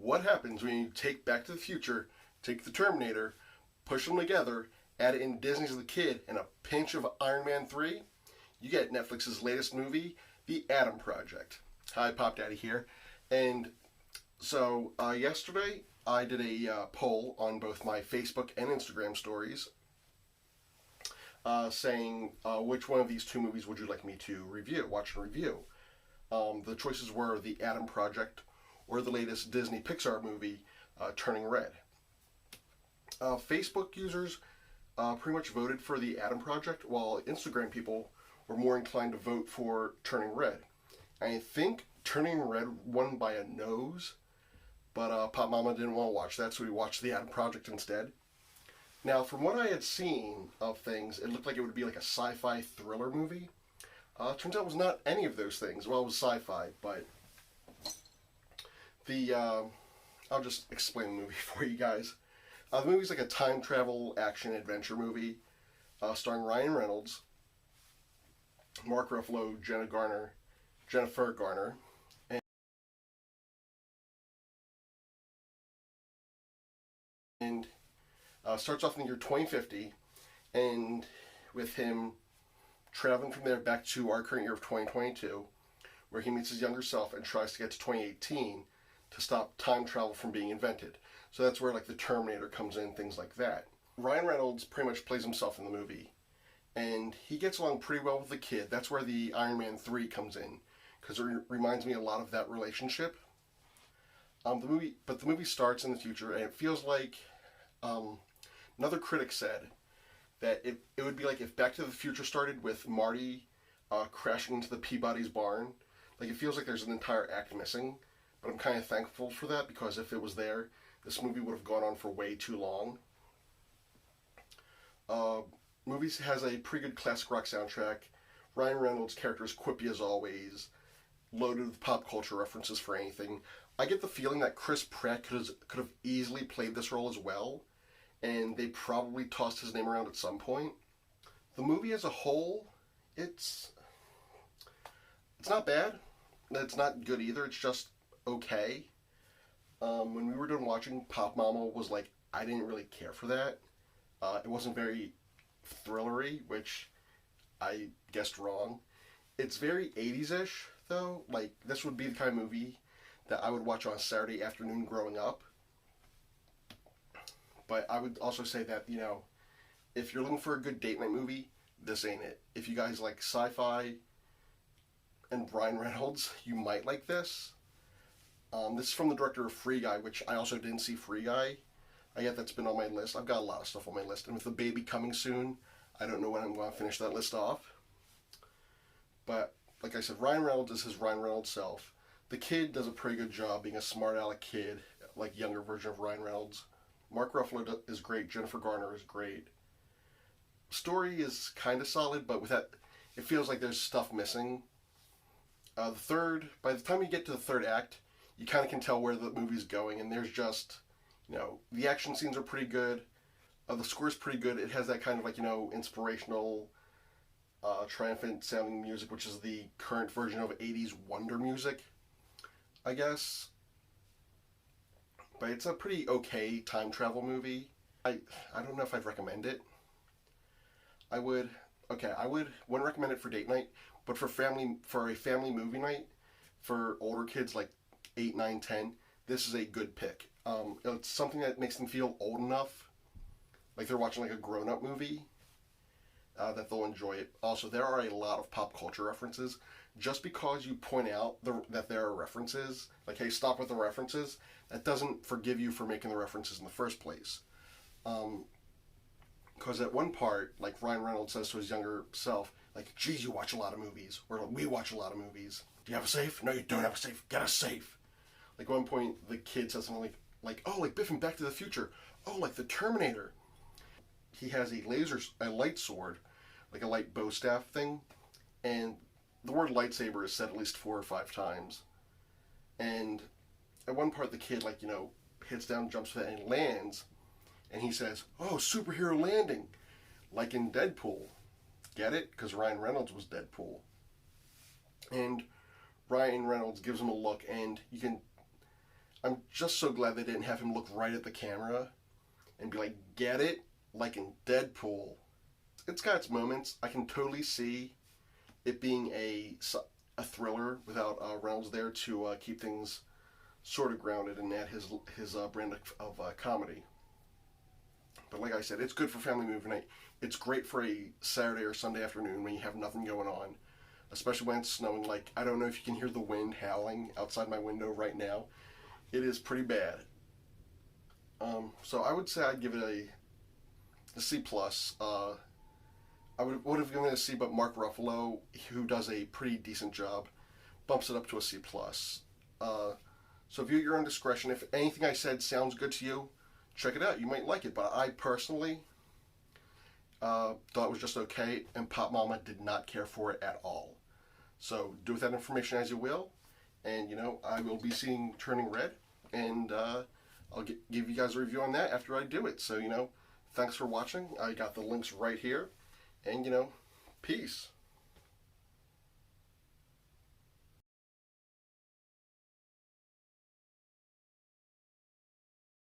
What happens when you take Back to the Future, take the Terminator, push them together, add in Disney as the kid, and a pinch of Iron Man 3? You get Netflix's latest movie, The Adam Project. Hi, Pop Daddy here. And so yesterday I did a poll on both my Facebook and Instagram stories saying which one of these two movies would you like me to watch and review. The choices were The Adam Project or the latest Disney Pixar movie, Turning Red. Facebook users pretty much voted for The Adam Project, while Instagram people were more inclined to vote for Turning Red. I think Turning Red won by a nose, but Pop Mama didn't want to watch that, so we watched The Adam Project instead. Now, from what I had seen of things, it looked like it would be like a sci-fi thriller movie. Turns out it was not any of those things. Well, it was sci-fi, but I'll just explain the movie for you guys. The movie's like a time travel action adventure movie starring Ryan Reynolds, Mark Ruffalo, Jennifer Garner, and starts off in the year 2050, and with him traveling from there back to our current year of 2022, where he meets his younger self and tries to get to 2018 to stop time travel from being invented. So that's where like the Terminator comes in, things like that. Ryan Reynolds pretty much plays himself in the movie, and he gets along pretty well with the kid. That's where the Iron Man 3 comes in, because it reminds me a lot of that relationship. The movie starts in the future, and it feels like another critic said that it would be like if Back to the Future started with Marty crashing into the Peabody's barn. Like, it feels like there's an entire act missing. But I'm kind of thankful for that, because if it was there, this movie would have gone on for way too long. Movie has a pretty good classic rock soundtrack. Ryan Reynolds' character is quippy as always, loaded with pop culture references for anything. I get the feeling that Chris Pratt could have easily played this role as well, and they probably tossed his name around at some point. The movie as a whole, it's not bad. It's not good either. It's just okay. When we were done watching, Pop Mama was like, I didn't really care for that. It wasn't very thrillery, which I guessed wrong. It's very 80s-ish, though. Like, this would be the kind of movie that I would watch on a Saturday afternoon growing up. But I would also say that, if you're looking for a good date night movie, this ain't it. If you guys like sci-fi and Ryan Reynolds, you might like this. This is from the director of Free Guy, which I also didn't see Free Guy. I get that's been on my list. I've got a lot of stuff on my list. And with the baby coming soon, I don't know when I'm going to finish that list off. But, like I said, Ryan Reynolds is his Ryan Reynolds self. The kid does a pretty good job being a smart aleck kid, like younger version of Ryan Reynolds. Mark Ruffalo is great. Jennifer Garner is great. Story is kind of solid, but with that, it feels like there's stuff missing. By the time you get to the third act, you kind of can tell where the movie's going, and there's just, the action scenes are pretty good. The score's pretty good. It has that kind of inspirational, triumphant sounding music, which is the current version of 80s wonder music, I guess. But it's a pretty okay time travel movie. I don't know if I'd recommend it. I wouldn't recommend it for date night, but for a family movie night, for older kids like 8, 9, 10, this is a good pick. It's something that makes them feel old enough, like they're watching like a grown-up movie, that they'll enjoy it. Also, there are a lot of pop culture references. Just because you point out that there are references, like, hey, stop with the references, that doesn't forgive you for making the references in the first place. Because at one part, like, Ryan Reynolds says to his younger self, like, geez, you watch a lot of movies. Or we watch a lot of movies. Do you have a safe? No, you don't have a safe. Get a safe. Like, at one point, the kid says something like, oh, like Biff and Back to the Future. Oh, like the Terminator. He has a light sword, like a light bow staff thing, and the word lightsaber is said at least 4 or 5 times. And at one part, the kid, hits down, jumps for that, and lands, and he says, oh, superhero landing, like in Deadpool. Get it? Because Ryan Reynolds was Deadpool. And Ryan Reynolds gives him a look, and I'm just so glad they didn't have him look right at the camera and be like, get it? Like in Deadpool. It's got its moments. I can totally see it being a thriller without Reynolds there to keep things sort of grounded and add his brand of comedy. But like I said, it's good for family movie night. It's great for a Saturday or Sunday afternoon when you have nothing going on, especially when it's snowing. Like, I don't know if you can hear the wind howling outside my window right now. It is pretty bad. So I would say I'd give it a C plus. I would have given it a C, but Mark Ruffalo, who does a pretty decent job, bumps it up to a C plus. So view at your own discretion. If anything I said sounds good to you, check it out. You might like it, but I personally thought it was just okay, and Pop Mama did not care for it at all. So do with that information as you will, and I will be seeing Turning Red, and I'll give you guys a review on that after I do it. So thanks for watching. I got the links right here, and peace.